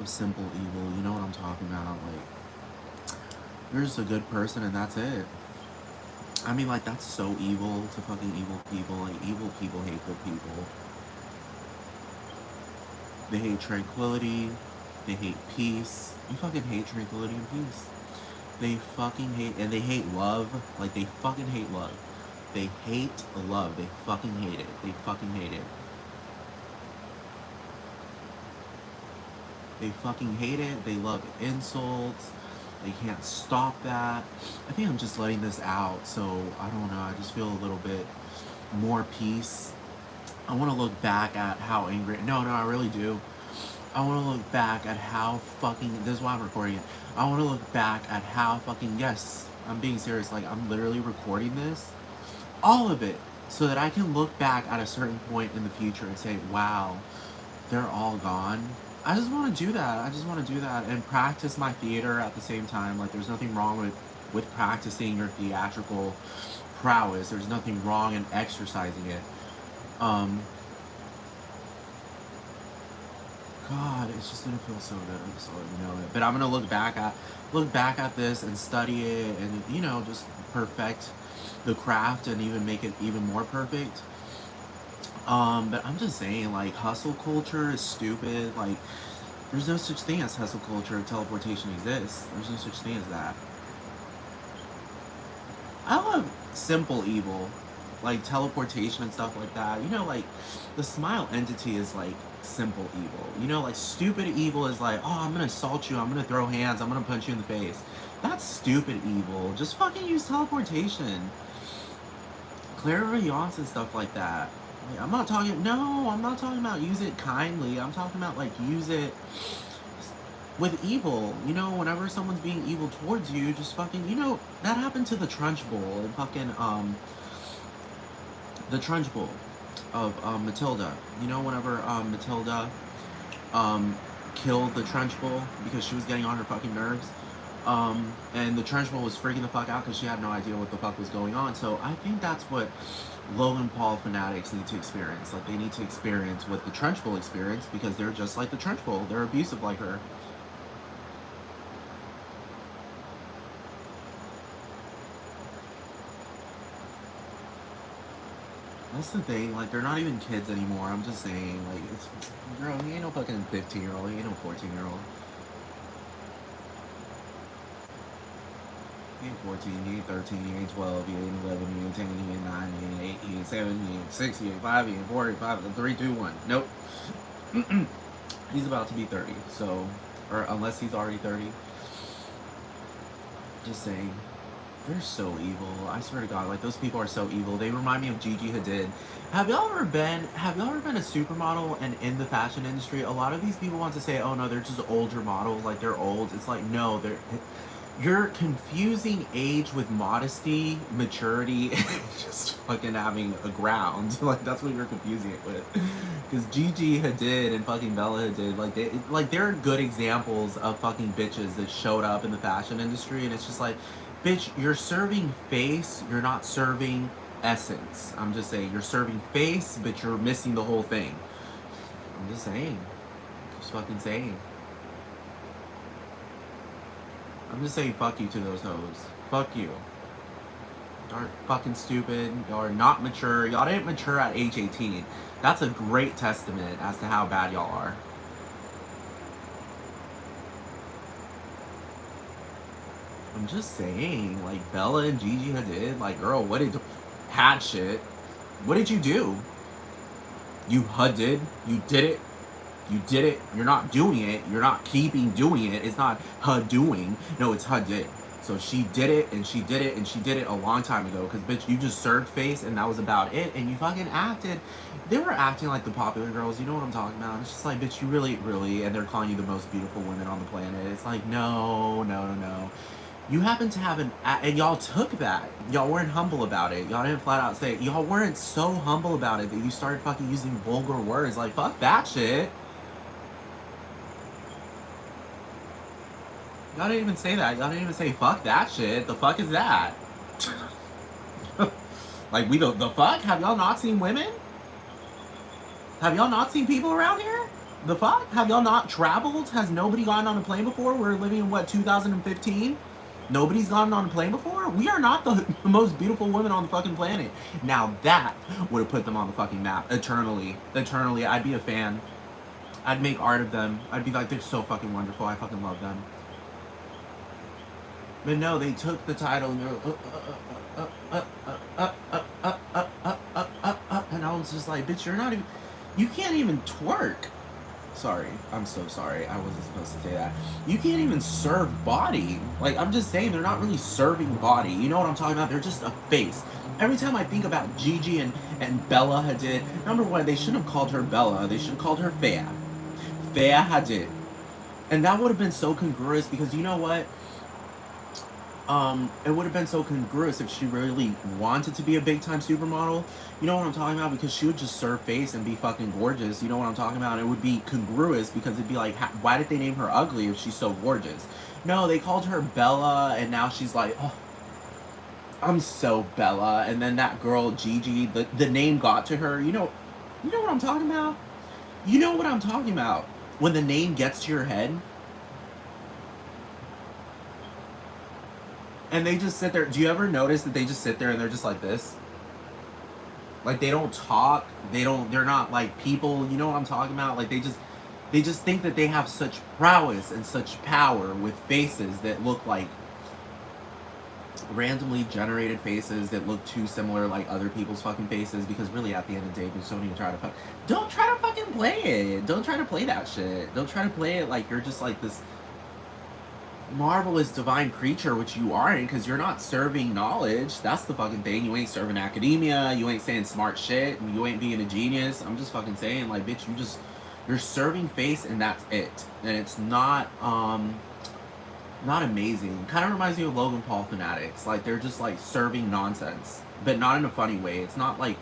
simple evil. You know what I'm talking about? Like, you're just a good person and that's it. I mean, like, that's so evil to fucking evil people. Like, evil people hate good people. They hate tranquility. They hate peace. You fucking hate tranquility and peace. They fucking hate, and they hate love. Like, they fucking hate love. They hate love. They fucking hate it. They fucking hate it. They fucking hate it. They love insults. They can't stop that. I think I'm just letting this out, so I don't know. I just feel a little bit more peace. I want to look back at how angry. No, I really do. I want to look back at how fucking. This is why I'm recording it. I want to look back at how fucking. Yes, I'm being serious. Like, I'm literally recording this. All of it. So that I can look back at a certain point in the future and say, wow, they're all gone. I just want to do that. I just want to do that and practice my theater at the same time. Like, there's nothing wrong with practicing your theatrical prowess. There's nothing wrong in exercising it. Um, God, it's just gonna feel so good. I just already know it. But I'm gonna look back at this and study it, and just perfect the craft and even make it even more perfect. But I'm just saying, like, hustle culture is stupid. Like, there's no such thing as hustle culture if teleportation exists. There's no such thing as that. I love simple evil, like teleportation and stuff like that. Like, the smile entity is like simple evil. Like, stupid evil is like, oh, I'm gonna assault you, I'm gonna throw hands, I'm gonna punch you in the face. That's stupid evil. Just fucking use teleportation. Clairvoyance and stuff like that. Like, I'm not talking about use it kindly. I'm talking about, like, use it with evil. Whenever someone's being evil towards you, just fucking, that happened to the Trunchbull and fucking, the Trunchbull of, Matilda. Whenever, Matilda, killed the Trunchbull because she was getting on her fucking nerves. And the Trunchbull was freaking the fuck out because she had no idea what the fuck was going on. So I think that's what Logan Paul fanatics need to experience. Like, they need to experience what the Trunchbull experienced because they're just like the Trunchbull. They're abusive like her. That's the thing. Like, they're not even kids anymore. I'm just saying. Like, it's, girl, he ain't no fucking 15-year-old. He ain't no 14-year-old. He ain't 14, he ain't 13, he ain't 12, he ain't 11, he ain't 10, he ain't 9, he ain't 8, he ain't 7, he ain't 6, he ain't 5, he ain't 4, he ain't 5, 3, 2, 1. Nope. He's about to be 30, so, or unless he's already 30. Just saying. They're so evil. I swear to God, like, those people are so evil. They remind me of Gigi Hadid. Have y'all ever been a supermodel and in the fashion industry? A lot of these people want to say, oh no, they're just older models, like they're old. It's like, no, you're confusing age with modesty, maturity, and just fucking having a ground. Like, that's what you're confusing it with. Because Gigi Hadid and fucking Bella Hadid, they're good examples of fucking bitches that showed up in the fashion industry, and it's just like, bitch, you're serving face, you're not serving essence. I'm just saying, you're serving face, but you're missing the whole thing. I'm just saying. Just fucking saying. I'm just saying fuck you to those hoes. Fuck you. Y'all are fucking stupid. Y'all are not mature. Y'all didn't mature at age 18. That's a great testament as to how bad y'all are. I'm just saying, like, Bella and Gigi Hadid, like, girl, had shit. What did you do? You did. You did it. You did it. You're not doing it. You're not keeping doing it. It's not her doing. No, it's her did. So she did it, and she did it, and she did it a long time ago. Because, bitch, you just served face, and that was about it. And you fucking acted. They were acting like the popular girls. You know what I'm talking about? It's just like, bitch, you really, and they're calling you the most beautiful women on the planet. It's like, no. You happen to have and y'all took that. Y'all weren't humble about it. Y'all didn't flat out say it. Y'all weren't so humble about it that you started fucking using vulgar words. Like, fuck that shit. Y'all didn't even say that. Y'all didn't even say fuck that shit. The fuck is that? Like, the fuck? Have y'all not seen women? Have y'all not seen people around here? The fuck? Have y'all not traveled? Has nobody gotten on a plane before? We're living in what, 2015? Nobody's gotten on a plane before? We are not the most beautiful women on the fucking planet. Now that would have put them on the fucking map eternally. Eternally, I'd be a fan. I'd make art of them. I'd be like, they're so fucking wonderful. I fucking love them. But no, they took the title and they're and I was just like, bitch, you're not even, you can't even twerk. Sorry, I'm so sorry. I wasn't supposed to say that. You can't even serve body. Like, I'm just saying, they're not really serving body. You know what I'm talking about? They're just a face. Every time I think about Gigi and Bella Hadid, number one, they shouldn't have called her Bella. They should have called her Fea. Fea Hadid. And that would have been so congruous because you know what? It would have been so congruous if she really wanted to be a big time supermodel. You know what I'm talking about? Because she would just serve face and be fucking gorgeous. You know what I'm talking about? It would be congruous because it'd be like, why did they name her ugly if she's so gorgeous? No, they called her Bella, and now she's like, oh, I'm so Bella. And then that girl Gigi, the name got to her. You know what I'm talking about? You know what I'm talking about? When the name gets to your head. And they just sit there. Do you ever notice that they just sit there and they're just like this? Like they don't talk. They're not like people. You know what I'm talking about? Like they just think that they have such prowess and such power with faces that look like randomly generated faces that look too similar like other people's fucking faces, because really at the end of the day, just don't even try to don't try to fucking play it. Don't try to play that shit. Don't try to play it like you're just like this marvelous divine creature, which you aren't, because you're not serving knowledge. That's the fucking thing. You ain't serving academia, you ain't saying smart shit, and you ain't being a genius. I'm just fucking saying, like, bitch, you're serving face and that's it. And it's not amazing. Kind of reminds me of Logan Paul fanatics. Like, they're just like serving nonsense, but not in a funny way. It's not like,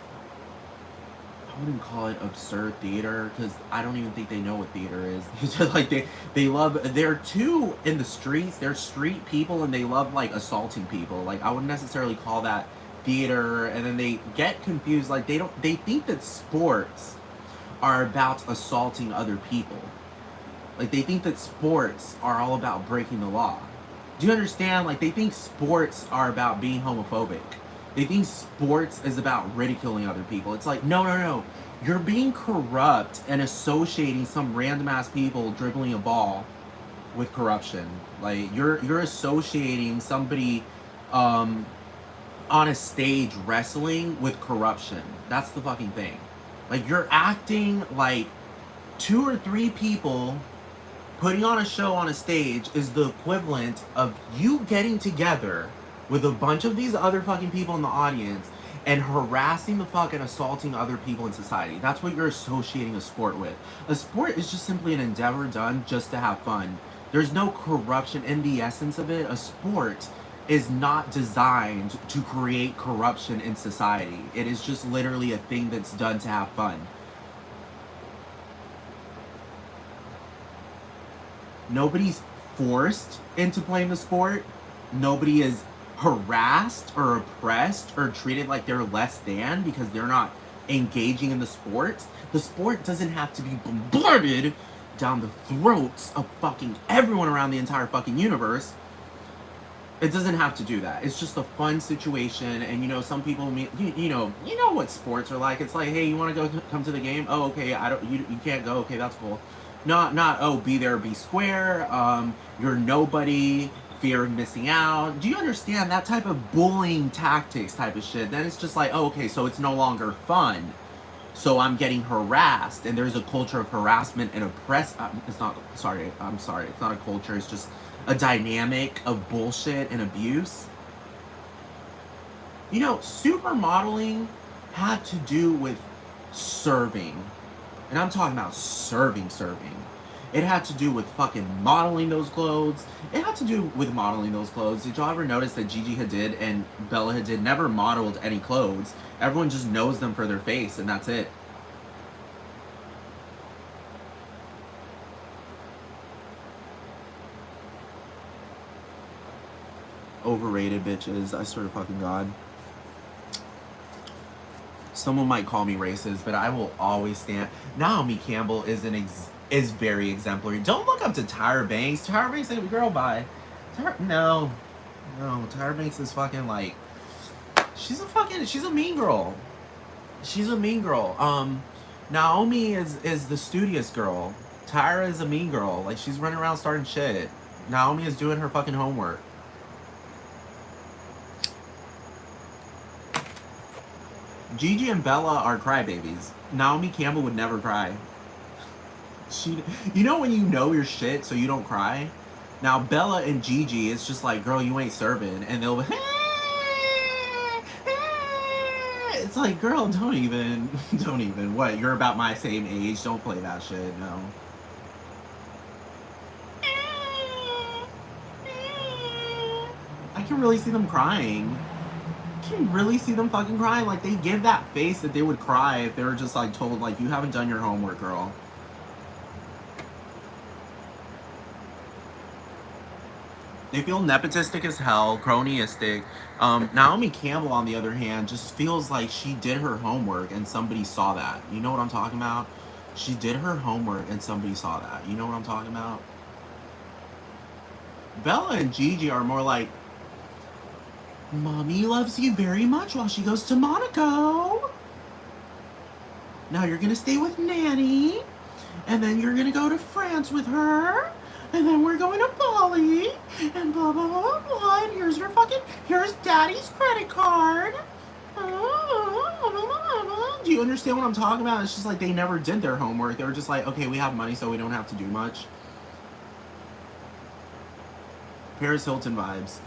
I wouldn't call it absurd theater, because I don't even think they know what theater is. It's just like they're too in the streets. They're street people and they love like assaulting people. Like, I wouldn't necessarily call that theater. And then they get confused. Like they think that sports are about assaulting other people. Like they think that sports are all about breaking the law. Do you understand? Like they think sports are about being homophobic. They think sports is about ridiculing other people. It's like, no. You're being corrupt and associating some random ass people dribbling a ball with corruption. Like you're associating somebody on a stage wrestling with corruption. That's the fucking thing. Like you're acting like 2 or 3 people putting on a show on a stage is the equivalent of you getting together with a bunch of these other fucking people in the audience and harassing the fuck and assaulting other people in society. That's what you're associating a sport with. A sport is just simply an endeavor done just to have fun. There's no corruption in the essence of it. A sport is not designed to create corruption in society. It is just literally a thing that's done to have fun. Nobody's forced into playing the sport. Nobody is harassed or oppressed or treated like they're less than because they're not engaging in the sport. The sport doesn't have to be bombarded down the throats of fucking everyone around the entire fucking universe. It doesn't have to do that. It's just a fun situation. And some people, you know what sports are like. It's like, hey, you want to come to the game? Oh, okay. You can't go. Okay, that's cool. Not oh, be there, be square. You're nobody. Fear of missing out. Do you understand that type of bullying tactics type of shit? Then it's just like, oh, okay, so it's no longer fun. So I'm getting harassed, and there's a culture of harassment and it's not. Sorry, I'm sorry. It's not a culture. It's just a dynamic of bullshit and abuse. Supermodeling had to do with serving. And I'm talking about serving. It had to do with fucking modeling those clothes. It had to do with modeling those clothes. Did y'all ever notice that Gigi Hadid and Bella Hadid never modeled any clothes? Everyone just knows them for their face, and that's it. Overrated bitches, I swear to fucking God. Someone might call me racist, but I will always stand. Naomi Campbell is is very exemplary. Don't look up to Tyra Banks. Tyra Banks ain't a girl, bye. No. No, Tyra Banks is fucking like, she's a mean girl. She's a mean girl. Naomi is the studious girl. Tyra is a mean girl. Like, she's running around starting shit. Naomi is doing her fucking homework. Gigi and Bella are crybabies. Naomi Campbell would never cry. You know when you know your shit, so you don't cry. Now Bella and Gigi, it's just like, girl, you ain't serving, and they'll. It's like, girl, don't even. What? You're about my same age. Don't play that shit. No. I can really see them crying. I can really see them fucking crying. Like, they give that face that they would cry if they were just like told, like, you haven't done your homework, girl. They feel nepotistic as hell, cronyistic. Naomi Campbell, on the other hand, just feels like she did her homework and somebody saw that. You know what I'm talking about? She did her homework and somebody saw that. You know what I'm talking about? Bella and Gigi are more like, Mommy loves you very much while she goes to Monaco. Now you're gonna stay with Nanny, and then you're gonna go to France with her, and then we're going to Bali, and blah blah blah blah. And here's Daddy's credit card. Do you understand what I'm talking about? It's just like they never did their homework. They were just like, okay, we have money, so we don't have to do much. Paris Hilton vibes.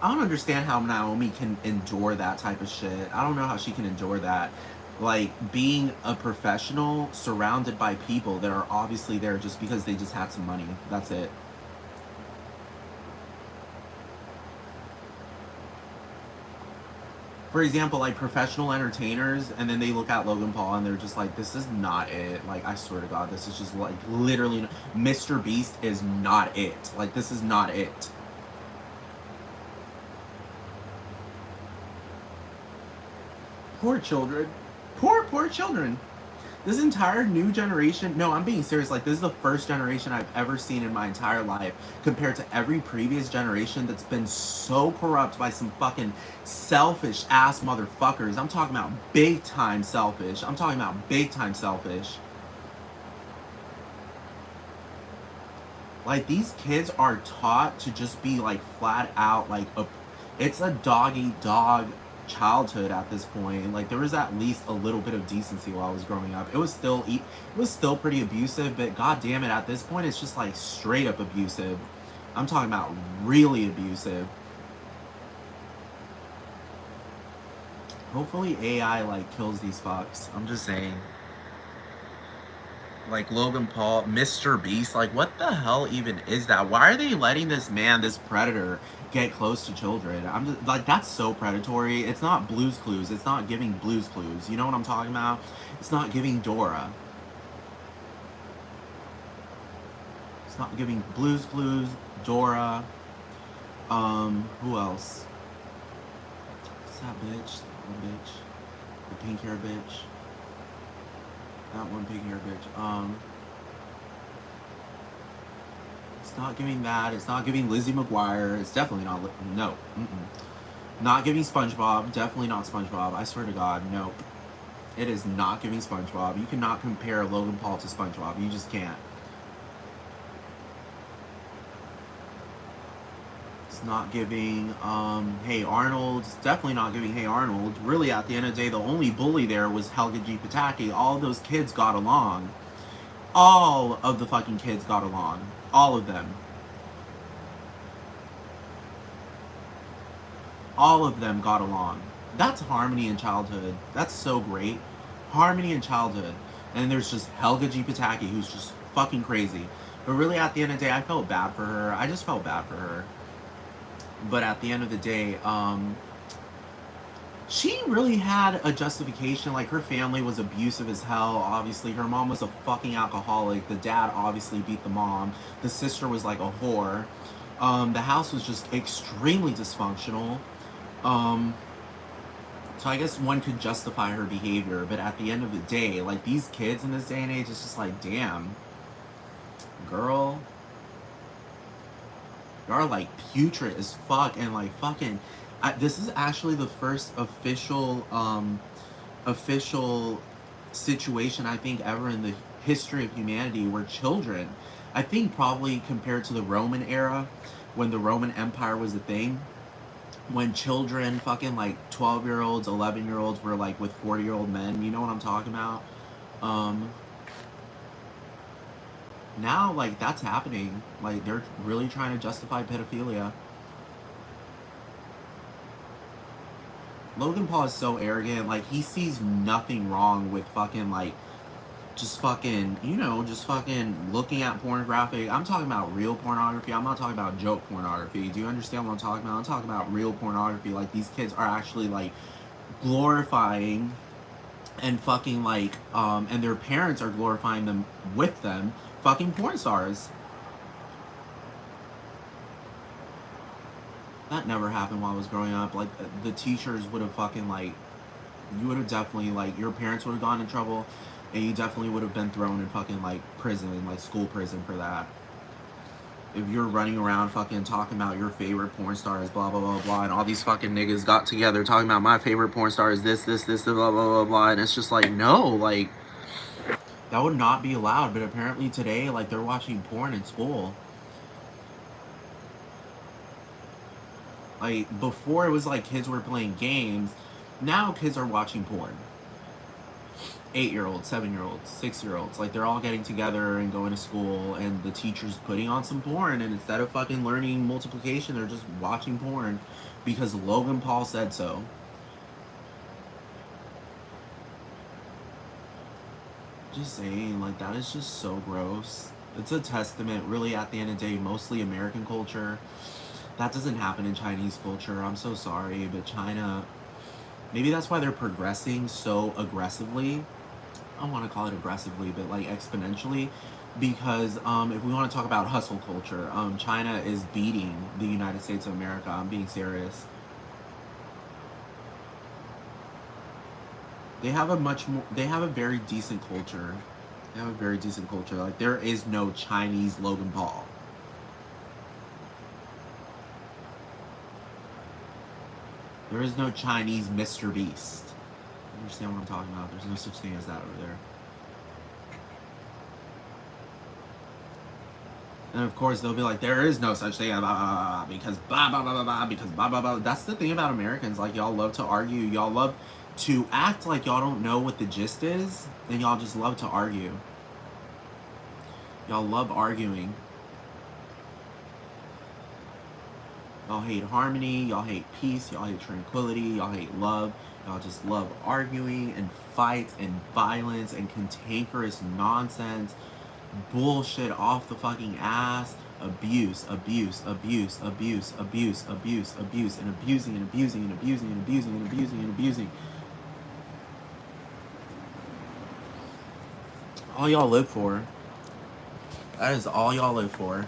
I don't understand how Naomi can endure that type of shit. I don't know how she can endure that. Like, being a professional surrounded by people that are obviously there just because they just had some money. That's it. For example, like professional entertainers, and then they look at Logan Paul and they're just like, this is not it. Like, I swear to God, this is just like literally, Mr. Beast is not it. Like, this is not it. Poor children. Poor children. This entire new generation, no, I'm being serious. Like, this is the first generation I've ever seen in my entire life compared to every previous generation that's been so corrupt by some fucking selfish ass motherfuckers. I'm talking about big time selfish. I'm talking about big time selfish. Like, these kids are taught to just be like flat out like it's a dog eat dog childhood at this point. Like, there was at least a little bit of decency while I was growing up. It was still pretty abusive, but god damn it, at this point it's just like straight up abusive. I'm talking about really abusive. Hopefully AI like kills these fucks. I'm just saying. Like Logan Paul, Mr. Beast, like what the hell even is that? Why are they letting this man, this predator, get close to children? I'm just like, that's so predatory. It's not Blue's Clues. It's not giving Blue's Clues. You know what I'm talking about? It's not giving Dora. It's not giving Blue's Clues, Dora. Who else? What's that bitch? That one bitch. The pink hair bitch. That one pink hair bitch. It's not giving that. It's not giving Lizzie McGuire. It's definitely not. No. Not giving SpongeBob. Definitely not SpongeBob. I swear to God, nope. It is not giving SpongeBob. You cannot compare Logan Paul to SpongeBob. You just can't. It's not giving Hey Arnold. It's definitely not giving Hey Arnold. Really, at the end of the day, the only bully there was Helga G. Pataki. All of those kids got along. All of the fucking kids got along. All of them. All of them got along. That's harmony in childhood. That's so great. Harmony in childhood. And there's just Helga G. Pataki, who's just fucking crazy. But really, at the end of the day, I felt bad for her. I just felt bad for her. But at the end of the day, she really had a justification. Like, her family was abusive as hell. Obviously, her mom was a fucking alcoholic. The dad obviously beat the mom. The sister was like a whore. The house was just extremely dysfunctional. So I guess one could justify her behavior, but at the end of the day, like these kids in this day and age, it's just like, damn, girl, y'all are like putrid as fuck and like fucking. This is actually the first official situation I think ever in the history of humanity where children, I think probably compared to the Roman era, when the Roman Empire was a thing, when children, fucking like 12-year-olds, 11-year-olds were like with 40-year-old men, you know what I'm talking about? Um, Now, like, that's happening. Like, they're really trying to justify pedophilia. Logan Paul is so arrogant. Like, he sees nothing wrong with fucking, like, just fucking, just fucking looking at pornographic. I'm talking about real pornography. I'm not talking about joke pornography. Do you understand what I'm talking about? I'm talking about real pornography. Like, these kids are actually, like, glorifying and fucking, like, and their parents are glorifying them with them, fucking porn stars. That never happened while I was growing up. Like, the teachers would have fucking, like, you would have definitely, like, your parents would have gotten in trouble, and you definitely would have been thrown in fucking, like, prison, like, school prison for that. If you're running around fucking talking about your favorite porn stars, blah, blah, blah, blah, and all these fucking niggas got together talking about my favorite porn star is this, blah, blah, blah, blah, and it's just like, no, like, that would not be allowed, but apparently today, like, they're watching porn in school. Like, before it was like kids were playing games, now kids are watching porn. 8-year-olds, 7-year-olds, 6-year-olds, like they're all getting together and going to school, and the teacher's putting on some porn, and instead of fucking learning multiplication, they're just watching porn because Logan Paul said so. Just saying, like, that is just so gross. It's a testament, really, at the end of the day, mostly American culture. That doesn't happen in Chinese culture. I'm so sorry, but China, maybe that's why they're progressing so aggressively. I don't want to call it aggressively, but like exponentially, because if we want to talk about hustle culture, China is beating the United States of America. I'm being serious. They have a much more. They have a very decent culture. They have a very decent culture. Like, there is no Chinese Logan Paul. There is no Chinese Mr. Beast. You understand what I'm talking about? There's no such thing as that over there. And of course, they'll be like, there is no such thing as blah, blah, blah, because blah, blah, blah, blah, blah, because blah, blah, blah. That's the thing about Americans. Like, y'all love to argue. Y'all love to act like y'all don't know what the gist is, and y'all just love to argue. Y'all love arguing. Y'all hate harmony. Y'all hate peace. Y'all hate tranquility. Y'all hate love. Y'all just love arguing and fights and violence and cantankerous nonsense. Bullshit off the fucking ass. Abuse, abuse, abuse, abuse, abuse, abuse, abuse, and abusing and abusing and abusing and abusing and abusing and abusing. All y'all live for. That is all y'all live for.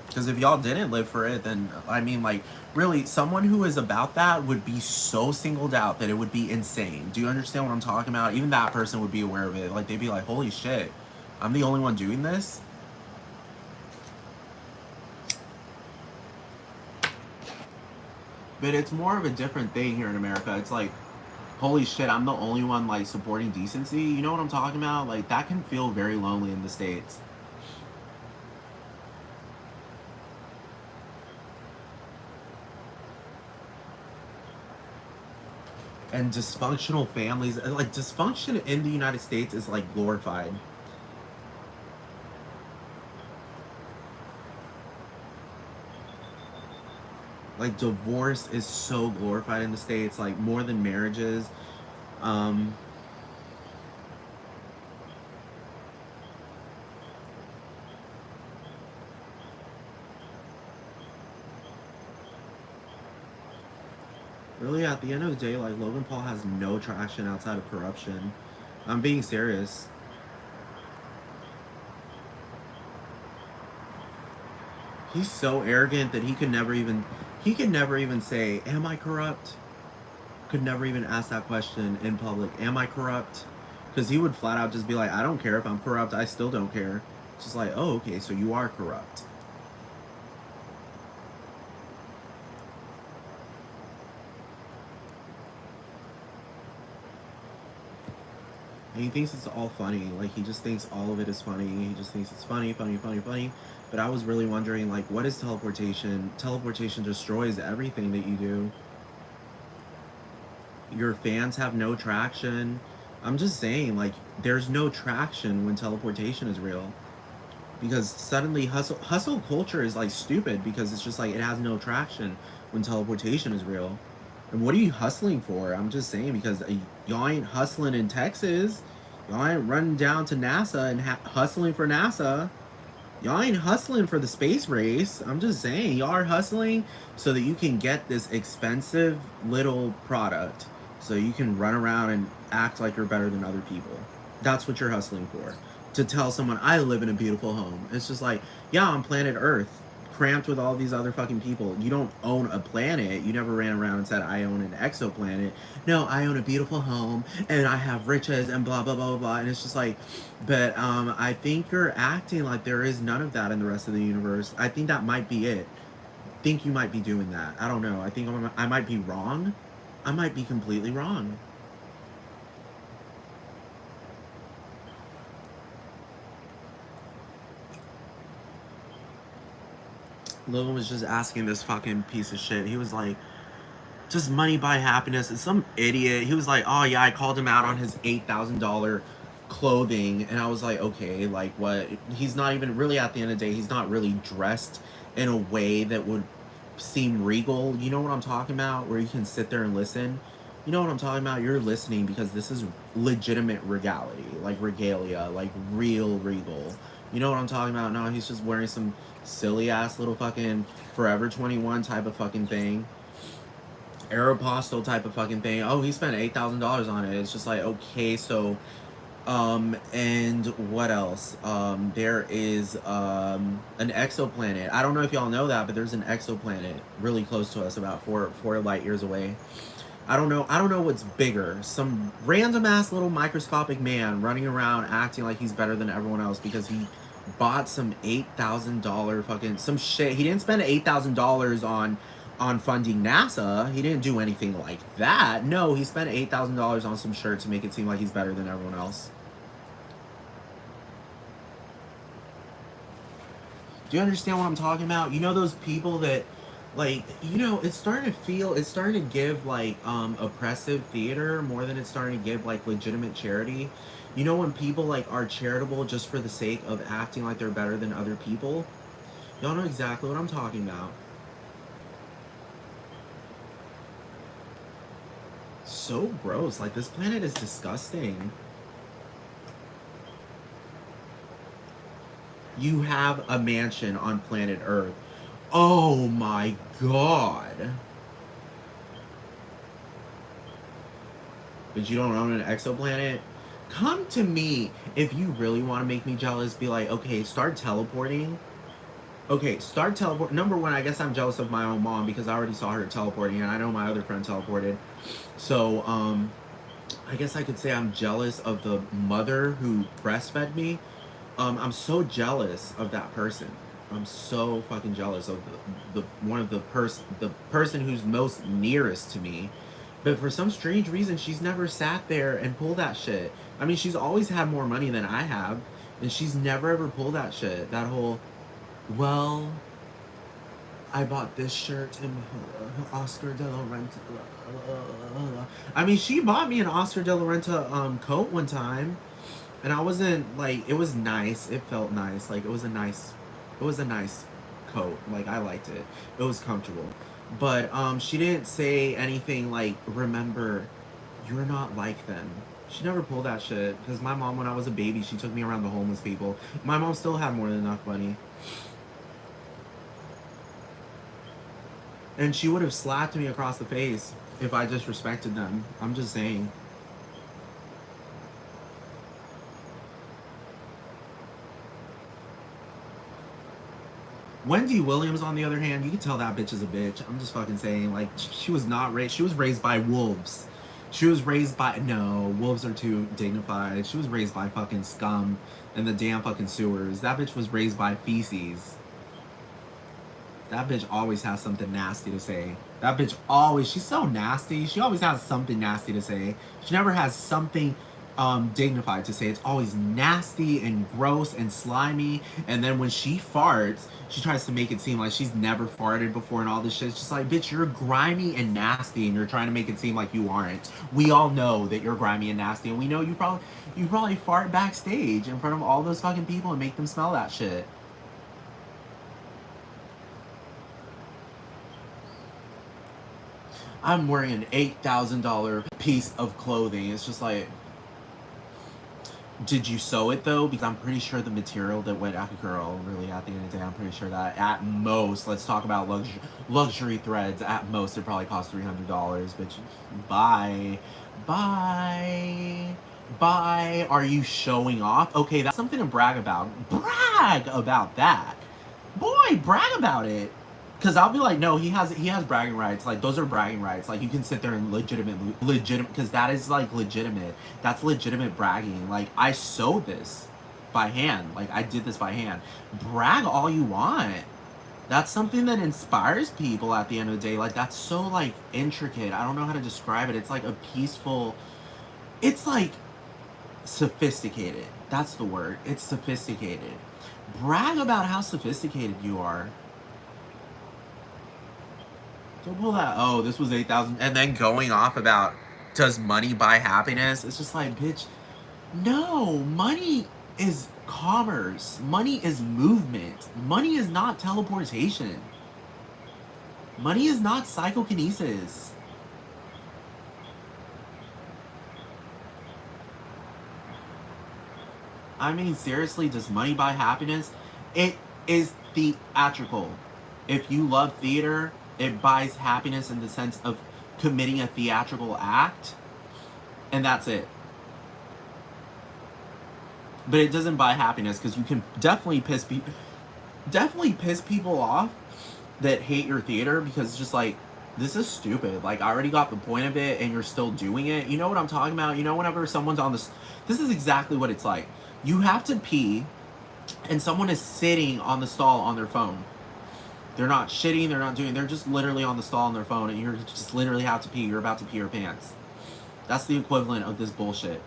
Because if y'all didn't live for it, then, I mean, like, really, someone who is about that would be so singled out that it would be insane. Do you understand what I'm talking about? Even that person would be aware of it. Like, they'd be like, holy shit, I'm the only one doing this? But it's more of a different thing here in America. It's like, holy shit, I'm the only one, like, supporting decency. You know what I'm talking about? Like, that can feel very lonely in the States. And dysfunctional families, like, dysfunction in the United States is, like, glorified. Like, divorce is so glorified in the States, like, more than marriages. Um, Really, at the end of the day, like, Logan Paul has no traction outside of corruption. I'm being serious. He's so arrogant that he could never even say, "Am I corrupt?" could never even ask that question in public. Am I corrupt? Because he would flat out just be like, I don't care if I'm corrupt. I still don't care. It's just like, oh, okay, so you are corrupt. And he thinks it's all funny. Like, he just thinks all of it is funny. He just thinks it's funny, funny, funny, funny. But I was really wondering, like, what is teleportation? Teleportation destroys everything that you do. Your fans have no traction. I'm just saying, like, there's no traction when teleportation is real. Because suddenly hustle culture is like stupid because it's just like it has no traction when teleportation is real. And what are you hustling for? I'm just saying because y'all ain't hustling in Texas. Y'all ain't running down to NASA and hustling for NASA. Y'all ain't hustling for the space race. I'm just saying, y'all are hustling so that you can get this expensive little product so you can run around and act like you're better than other people. That's what you're hustling for. To tell someone, I live in a beautiful home. It's just like, yeah, on planet Earth, cramped with all these other fucking people. You don't own a planet. You never ran around and said, I own an exoplanet. No, I own a beautiful home and I have riches and blah, blah, blah, blah, blah. And it's just like, but I think you're acting like there is none of that in the rest of the universe. I think that might be it. I think you might be doing that. I don't know. I think I might be wrong. I might be completely wrong. Logan was just asking this fucking piece of shit. He was like, just money buy happiness. And some idiot, he was like, oh yeah, I called him out on his $8,000 clothing. And I was like, okay, like what? He's not even really, at the end of the day, he's not really dressed in a way that would seem regal. You know what I'm talking about? Where you can sit there and listen. You know what I'm talking about? You're listening because this is legitimate regality, like regalia, like real regal. You know what I'm talking about? No, he's just wearing some silly ass little fucking Forever 21 type of fucking thing. Aeropostale type of fucking thing. Oh, he spent $8,000 on it. It's just like, okay, so and what else? There is an exoplanet. I don't know if y'all know that, but there's an exoplanet really close to us, about four light years away. I don't know what's bigger. Some random ass little microscopic man running around acting like he's better than everyone else because he bought some $8,000 fucking some shit. He didn't spend $8,000 on funding NASA. He didn't do anything like that. No, he spent $8,000 on some shirt to make it seem like he's better than everyone else. Do you understand what I'm talking about? You know those people that, like, you know, it's starting to give like oppressive theater more than it's starting to give like legitimate charity. You know when people like are charitable just for the sake of acting like they're better than other people? Y'all know exactly what I'm talking about. So gross. Like, this planet is disgusting. You have a mansion on planet Earth. Oh my god. But you don't own an exoplanet? Come to me if you really want to make me jealous. Be like, okay, start teleporting. Okay, start teleport. Number one, I guess I'm jealous of my own mom because I already saw her teleporting, and I know my other friend teleported. So, I guess I could say I'm jealous of the mother who breastfed me. I'm so jealous of that person. I'm so fucking jealous of the person who's most nearest to me. But for some strange reason, she's never sat there and pulled that shit. I mean, she's always had more money than I have, and she's never ever pulled that shit. That whole, well, I bought this shirt in Oscar de la Renta. I mean, she bought me an Oscar de la Renta coat one time, and I wasn't like, it was nice. It felt nice. Like, it was a nice coat. Like, I liked it. It was comfortable. But she didn't say anything like, remember, you're not like them. She never pulled that shit. Because my mom, when I was a baby, she took me around the homeless people. My mom still had more than enough money. And she would have slapped me across the face if I disrespected them. I'm just saying. Wendy Williams, on the other hand, you can tell that bitch is a bitch. I'm just fucking saying, like, she was not raised. She was raised by wolves. She was raised by no wolves are too dignified. She was raised by fucking scum in the damn fucking sewers. That bitch was raised by feces. That bitch always has something nasty to say. That bitch always, she's so nasty. She always has something nasty to say. She never has something dignified to say. It's always nasty and gross and slimy. And then when she farts, she tries to make it seem like she's never farted before and all this shit. It's just like, bitch, you're grimy and nasty and you're trying to make it seem like you aren't. We all know that you're grimy and nasty, and we know you probably fart backstage in front of all those fucking people and make them smell that shit. I'm wearing an $8,000 piece of clothing. It's just like, did you sew it though? Because I'm pretty sure the material that went out, girl, really at the end of the day, I'm pretty sure that at most, let's talk about luxury threads, at most it probably cost $300, bitch. Bye. Bye. Bye. Are you showing off? Okay, that's something to brag about. Brag about that. Boy, brag about it. Cause I'll be like, no, he has bragging rights. Like those are bragging rights. Like you can sit there and legitimate, because that is like legitimate. That's legitimate bragging. Like I sewed this by hand. Like I did this by hand. Brag all you want. That's something that inspires people at the end of the day. Like that's so like intricate. I don't know how to describe it. It's like a peaceful. It's like sophisticated. That's the word. It's sophisticated. Brag about how sophisticated you are. Don't pull that. Oh, this was 8,000, and then going off about does money buy happiness? It's just like, bitch. No, money is commerce. Money is movement. Money is not teleportation. Money is not psychokinesis. I mean, seriously, does money buy happiness? It is theatrical. If you love theater, it buys happiness in the sense of committing a theatrical act, and that's it. But it doesn't buy happiness because you can definitely piss people off that hate your theater, because it's just like, this is stupid. Like I already got the point of it and you're still doing it. You know what I'm talking about? You know, whenever someone's on this is exactly what it's like. You have to pee and someone is sitting on the stall on their phone. They're not shitting, they're just literally on the stall on their phone, and you're just literally have to pee. You're about to pee your pants. That's the equivalent of this bullshit.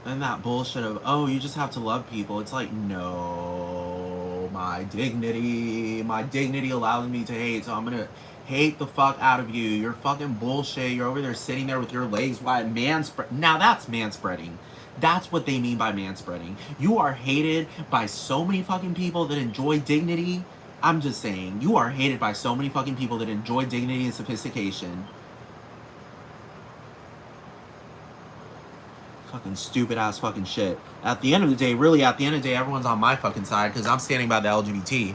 And that bullshit of, oh, you just have to love people. It's like, no, my dignity allows me to hate, so I'm gonna hate the fuck out of you. You're fucking bullshit. You're over there sitting there with your legs wide, manspread. Now that's manspreading. That's what they mean by manspreading. You are hated by so many fucking people that enjoy dignity. I'm just saying, you are hated by so many fucking people that enjoy dignity and sophistication. Fucking stupid ass fucking shit. At the end of the day, really, at the end of the day, everyone's on my fucking side because I'm standing by the LGBT.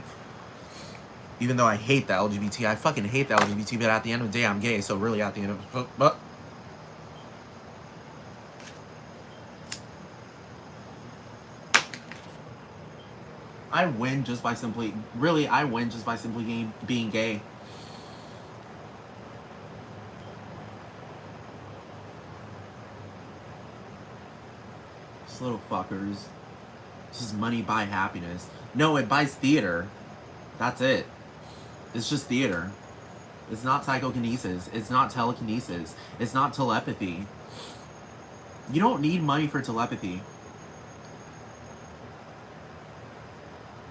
Even though I hate the LGBT, I fucking hate the LGBT, but at the end of the day, I'm gay, so really at the end of but I win just by simply, really, I win just by simply being gay. These little fuckers. This is money buy happiness. No, it buys theater. That's it. It's just theater. It's not psychokinesis. It's not telekinesis. It's not telepathy. You don't need money for telepathy.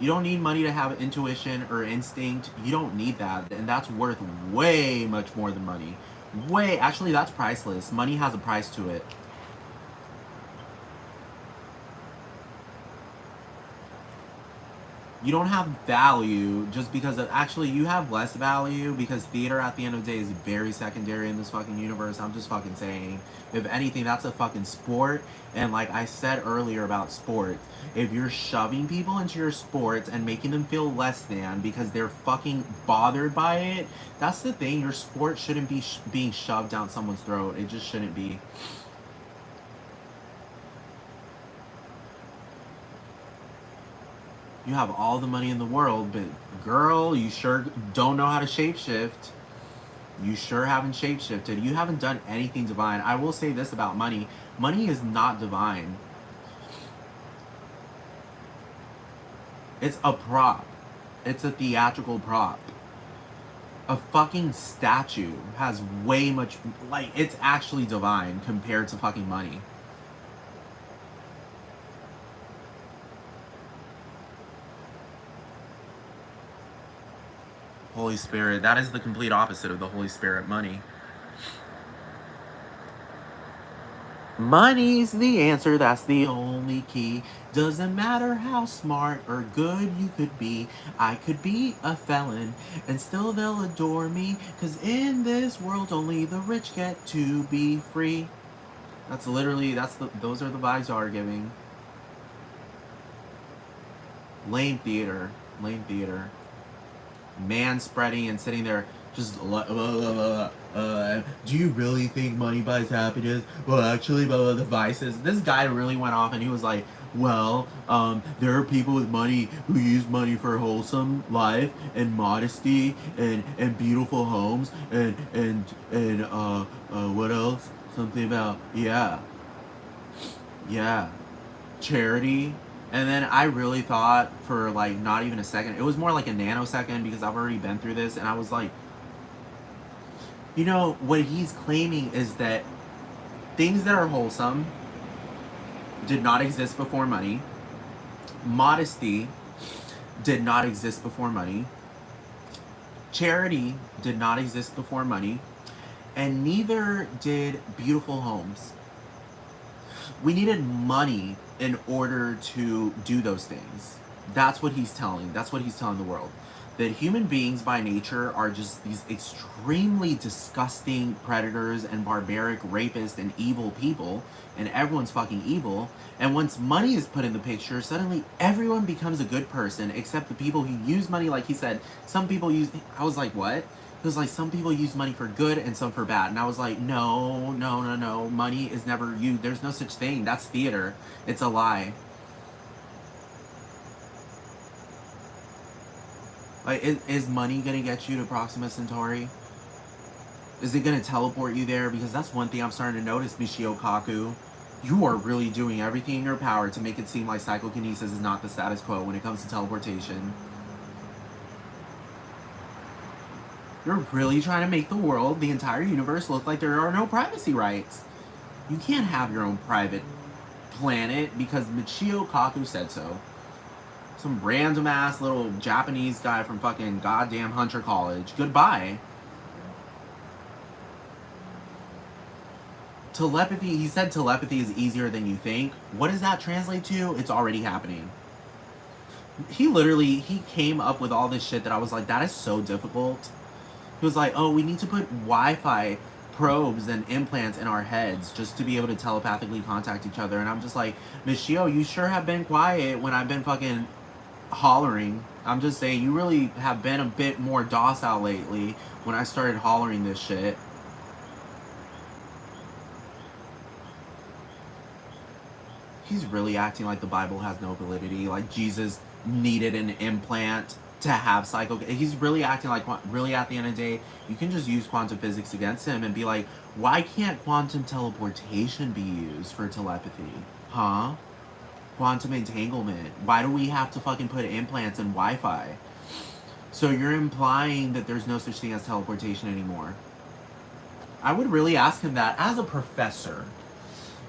You don't need money to have intuition or instinct. You don't need that. And that's worth way much more than money. Actually, that's priceless. Money has a price to it. You don't have value just because of, actually, you have less value because theater at the end of the day is very secondary in this fucking universe. I'm just fucking saying, if anything, that's a fucking sport. And like I said earlier about sports, if you're shoving people into your sports and making them feel less than because they're fucking bothered by it, that's the thing. Your sport shouldn't be being shoved down someone's throat. It just shouldn't be. You have all the money in the world, but girl, you sure don't know how to shapeshift. You sure haven't shapeshifted. You haven't done anything divine. I will say this about money. Money is not divine. It's a prop. It's a theatrical prop. A fucking statue has way much, like, it's actually divine compared to fucking money. Holy Spirit, that is the complete opposite of the Holy Spirit, money. Money's the answer, that's the only key. Doesn't matter how smart or good you could be. I could be a felon and still they'll adore me. Cause in this world only the rich get to be free. That's literally, those are the vibes you are giving. Lame theater. Lame theater. Man spreading and sitting there just do you really think money buys happiness? Well, actually, the vices. This guy really went off and he was like, well, there are people with money who use money for wholesome life and modesty and beautiful homes and what else? Something about charity. And then I really thought for like not even a second, it was more like a nanosecond because I've already been through this, and I was like, you know, what he's claiming is that things that are wholesome did not exist before money. Modesty did not exist before money. Charity did not exist before money. And neither did beautiful homes. We needed money in order to do those things. That's what he's telling. That's what he's telling the world. That human beings by nature are just these extremely disgusting predators and barbaric rapists and evil people, and everyone's fucking evil. And once money is put in the picture, suddenly everyone becomes a good person except the people who use money. Like he said, some people use, I was like, what? It was like some people use money for good and some for bad. And I was like, no. Money is never used. There's no such thing. That's theater. It's a lie. Like, is money gonna get you to Proxima Centauri? Is it gonna teleport you there? Because that's one thing I'm starting to notice, Michio Kaku. You are really doing everything in your power to make it seem like psychokinesis is not the status quo when it comes to teleportation. You're really trying to make the world, the entire universe, look like there are no privacy rights. You can't have your own private planet because Michio Kaku said so. Some random ass little Japanese guy from fucking goddamn Hunter College. Goodbye. Telepathy, he said telepathy is easier than you think. What does that translate to? It's already happening. He came up with all this shit that I was like, that is so difficult. He was like, oh, we need to put Wi-Fi probes and implants in our heads just to be able to telepathically contact each other. And I'm just like, Michio, you sure have been quiet when I've been fucking hollering. I'm just saying, you really have been a bit more docile lately when I started hollering this shit. He's really acting like the Bible has no validity, like Jesus needed an implant to have psycho. He's really acting like, really at the end of the day, you can just use quantum physics against him and be like, why can't quantum teleportation be used for telepathy? Huh? Quantum entanglement. Why do we have to fucking put implants in Wi-Fi? So you're implying that there's no such thing as teleportation anymore. I would really ask him that as a professor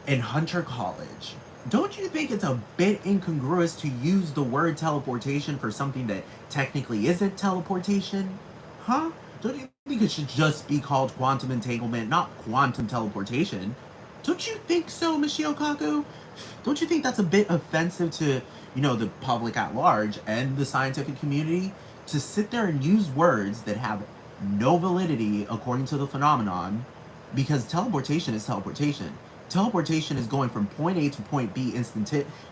in Hunter College. Don't you think it's a bit incongruous to use the word teleportation for something that technically isn't teleportation? Huh? Don't you think it should just be called quantum entanglement, not quantum teleportation? Don't you think so, Michio Kaku? Don't you think that's a bit offensive to, the public at large and the scientific community? To sit there and use words that have no validity according to the phenomenon, because teleportation is teleportation. Teleportation is going from point A to point B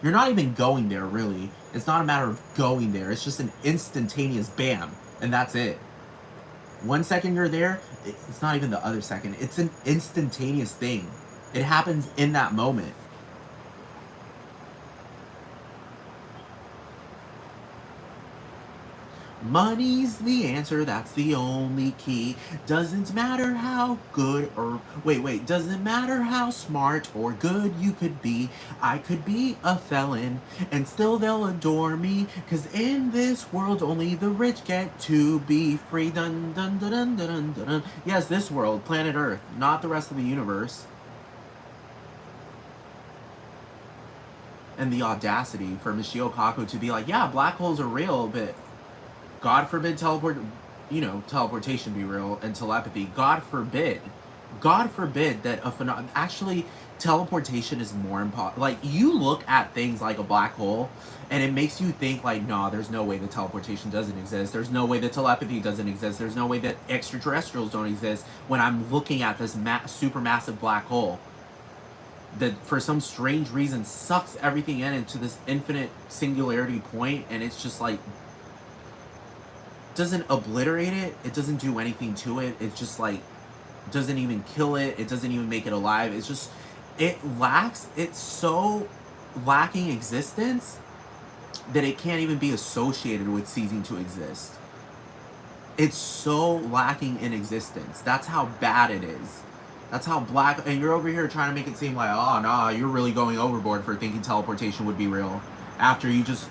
You're not even going there, really. It's not a matter of going there. It's just an instantaneous bam, and that's it. 1 second you're there, it's not even the other second. It's an instantaneous thing. It happens in that moment. Money's the answer, that's the only key. Doesn't matter how good or doesn't matter how smart or good you could be. I could be a felon and still they'll adore me. Cause in this world only the rich get to be free. Dun dun dun dun dun dun dun. Yes, this world, planet Earth, not the rest of the universe. And the audacity for Michio Kaku to be like, yeah, black holes are real, but God forbid teleportation be real and telepathy. God forbid. God forbid that actually teleportation is more important. Like, you look at things like a black hole and it makes you think like, nah, there's no way that teleportation doesn't exist. There's no way that telepathy doesn't exist. There's no way that extraterrestrials don't exist when I'm looking at this supermassive black hole that for some strange reason sucks everything into this infinite singularity point, and it's just like doesn't obliterate it. It doesn't do anything to it. It's just like doesn't even kill it. It doesn't even make it alive. It's just it's so lacking existence that it can't even be associated with ceasing to exist. It's so lacking in existence. That's how bad it is. That's how black. And you're over here trying to make it seem like, oh, nah, you're really going overboard for thinking teleportation would be real after you just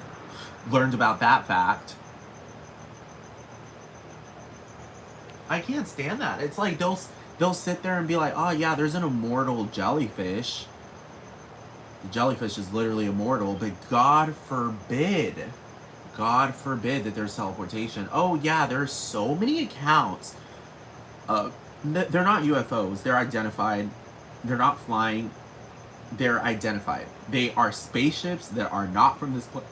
learned about that fact. I can't stand that. It's like they'll sit there and be like, oh yeah, there's an immortal jellyfish. The jellyfish is literally immortal, but God forbid that there's teleportation. Oh yeah, there's so many accounts. They're not UFOs. They're identified. They're not flying. They're identified. They are spaceships that are not from this planet.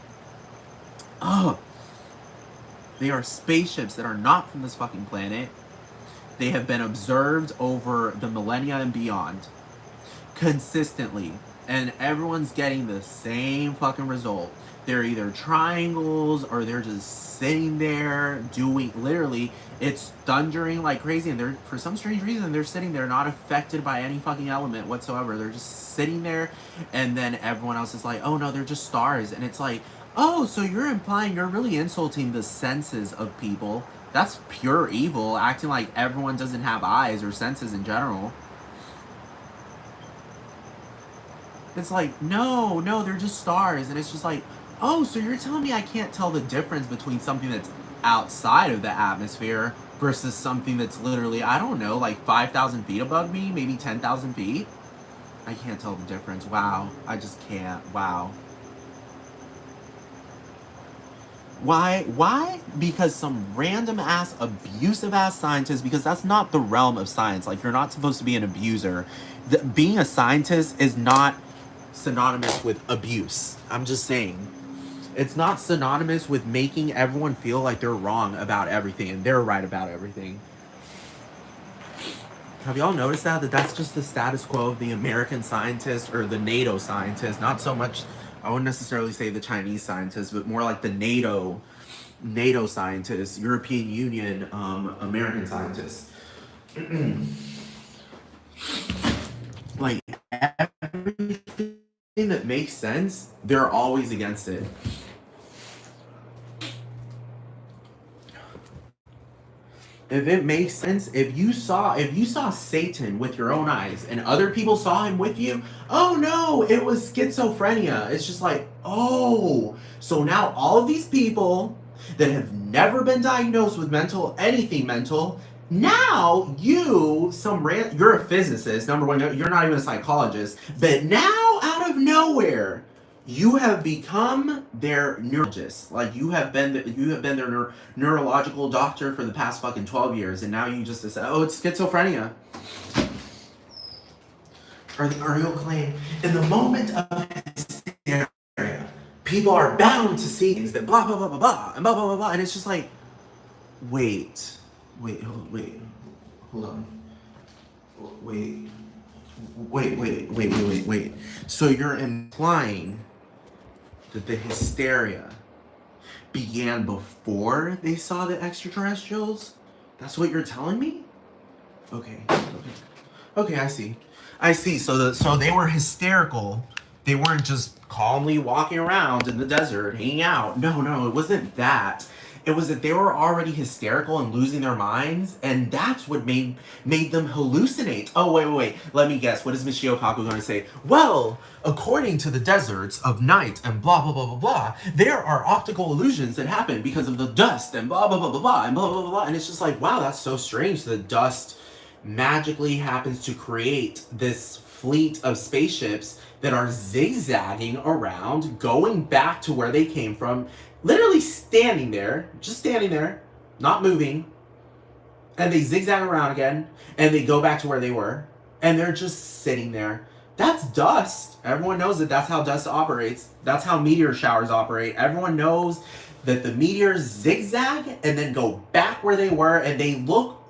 Oh, they are spaceships that are not from this fucking planet. They have been observed over the millennia and beyond consistently, and everyone's getting the same fucking result. They're either triangles or they're just sitting there doing literally it's thundering like crazy, and they're for some strange reason they're sitting there not affected by any fucking element whatsoever. They're just sitting there, and then everyone else is like, oh no, they're just stars. And it's like, oh, so you're implying you're really insulting the senses of people. That's pure evil, acting like everyone doesn't have eyes or senses in general. It's like, no, they're just stars. And it's just like, oh, so you're telling me I can't tell the difference between something that's outside of the atmosphere versus something that's literally, I don't know, like 5,000 feet above me, maybe 10,000 feet? I can't tell the difference. Wow. I just can't. Wow. Why? Because some random ass abusive ass scientist, because that's not the realm of science. Like, you're not supposed to be an abuser. Being a scientist is not synonymous with abuse. I'm just saying. It's not synonymous with making everyone feel like they're wrong about everything and they're right about everything. Have y'all noticed that that's just the status quo of the American scientist or the NATO scientist? Not so much, I wouldn't necessarily say the Chinese scientists, but more like the NATO scientists, European Union, American scientists. Like, everything that makes sense, they're always against it. If it makes sense, if you saw Satan with your own eyes and other people saw him with you, oh no, it was schizophrenia. It's just like, oh, so now all of these people that have never been diagnosed with anything mental, now you're a physicist, number one, you're not even a psychologist, but now out of nowhere, you have become their neurologist. Like, you have been their neurological doctor for the past fucking 12 years, and now you just say, oh, it's schizophrenia. Or you'll claim, in the moment of hysteria, people are bound to see things that blah blah blah blah blah and blah blah blah blah, and it's just like, wait, hold on, wait. So you're implying that the hysteria began before they saw the extraterrestrials? That's what you're telling me? Okay, I see. So they were hysterical. They weren't just calmly walking around in the desert, hanging out. No, it wasn't that. It was that they were already hysterical and losing their minds, and that's what made them hallucinate. Oh, wait. Let me guess. What is Michio Kaku going to say? Well, according to the deserts of night and blah, blah, blah, blah, blah, there are optical illusions that happen because of the dust and blah, blah, blah, blah, blah, and blah, blah, blah, blah. And it's just like, wow, that's so strange. The dust magically happens to create this fleet of spaceships that are zigzagging around, going back to where they came from, literally standing there, just standing there, not moving, and they zigzag around again, and they go back to where they were, and they're just sitting there. That's dust. Everyone knows that that's how dust operates. That's how meteor showers operate. Everyone knows that the meteors zigzag and then go back where they were, and they look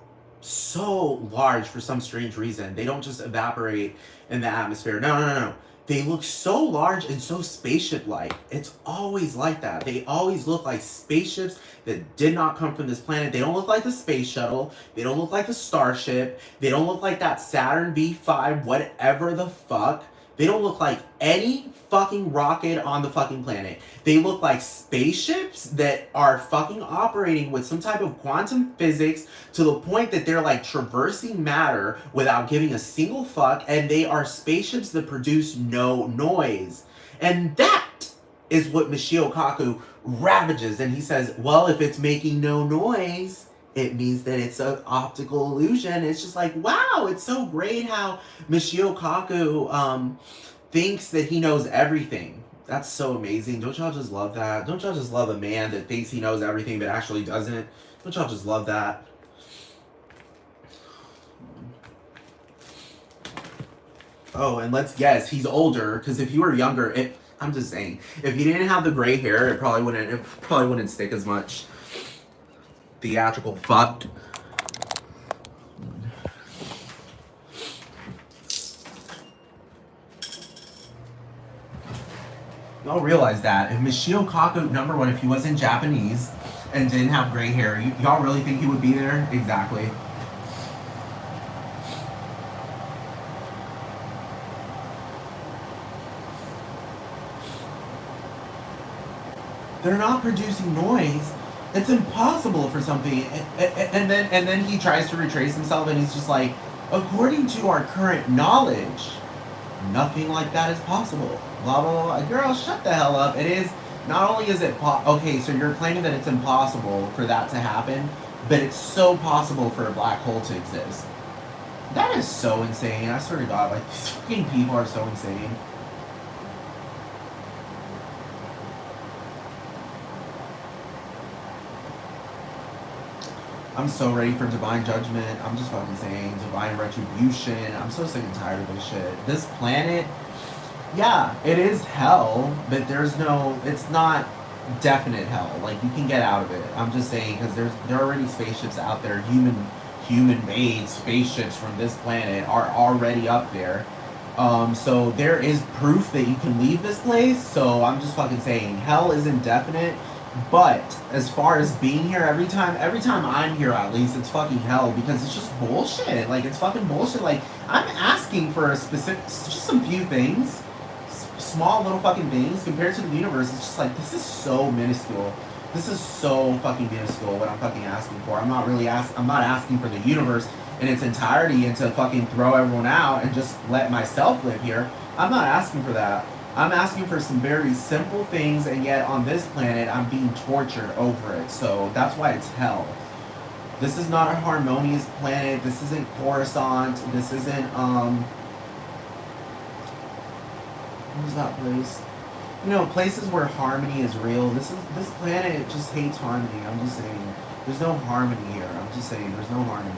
so large for some strange reason. They don't just evaporate in the atmosphere. No. They look so large and so spaceship-like. It's always like that. They always look like spaceships that did not come from this planet. They don't look like the space shuttle. They don't look like the Starship. They don't look like that Saturn V5, whatever the fuck. They don't look like any fucking rocket on the fucking planet. They look like spaceships that are fucking operating with some type of quantum physics to the point that they're like traversing matter without giving a single fuck, and they are spaceships that produce no noise. And that is what Michio Kaku ravages, and he says, well, if it's making no noise, it means that it's an optical illusion. It's just like, wow, it's so great how Michio Kaku thinks that he knows everything. That's so amazing. Don't y'all just love that? Don't y'all just love a man that thinks he knows everything but actually doesn't? Don't y'all just love that? Oh, and let's guess, he's older, because if you were younger, I'm just saying, if you didn't have the gray hair, it probably wouldn't stick as much. Theatrical fucked. Y'all realize that if Michio Kaku, number one, if he wasn't Japanese and didn't have gray hair, y'all really think he would be there? Exactly. They're not producing noise. It's impossible for something, and then he tries to retrace himself, and he's just like, according to our current knowledge, nothing like that is possible. Blah blah blah. Girl, shut the hell up. It is. Not only is it okay, so you're claiming that it's impossible for that to happen, but it's so possible for a black hole to exist. That is so insane. I swear to God, like these fucking people are so insane. I'm so ready for divine judgment. I'm just fucking saying divine retribution. I'm so sick and tired of this shit. This planet, yeah, it is hell, but it's not definite hell. Like, you can get out of it. I'm just saying, because there are already spaceships out there, human-made spaceships from this planet are already up there. So there is proof that you can leave this place. So I'm just fucking saying, hell isn't definite. But as far as being here, every time I'm here, at least, it's fucking hell, because it's just bullshit. Like, it's fucking bullshit. Like, I'm asking for just some few things, small little fucking things, compared to the universe. It's just like, this is so minuscule. This is so fucking minuscule what I'm fucking asking for. I'm not asking for the universe in its entirety and to fucking throw everyone out and just let myself live here. I'm not asking for that. I'm asking for some very simple things, and yet on this planet, I'm being tortured over it. So that's why it's hell. This is not a harmonious planet. This isn't Coruscant. This isn't, what is that place? You know, places where harmony is real. This planet just hates harmony. I'm just saying. There's no harmony here. I'm just saying, there's no harmony.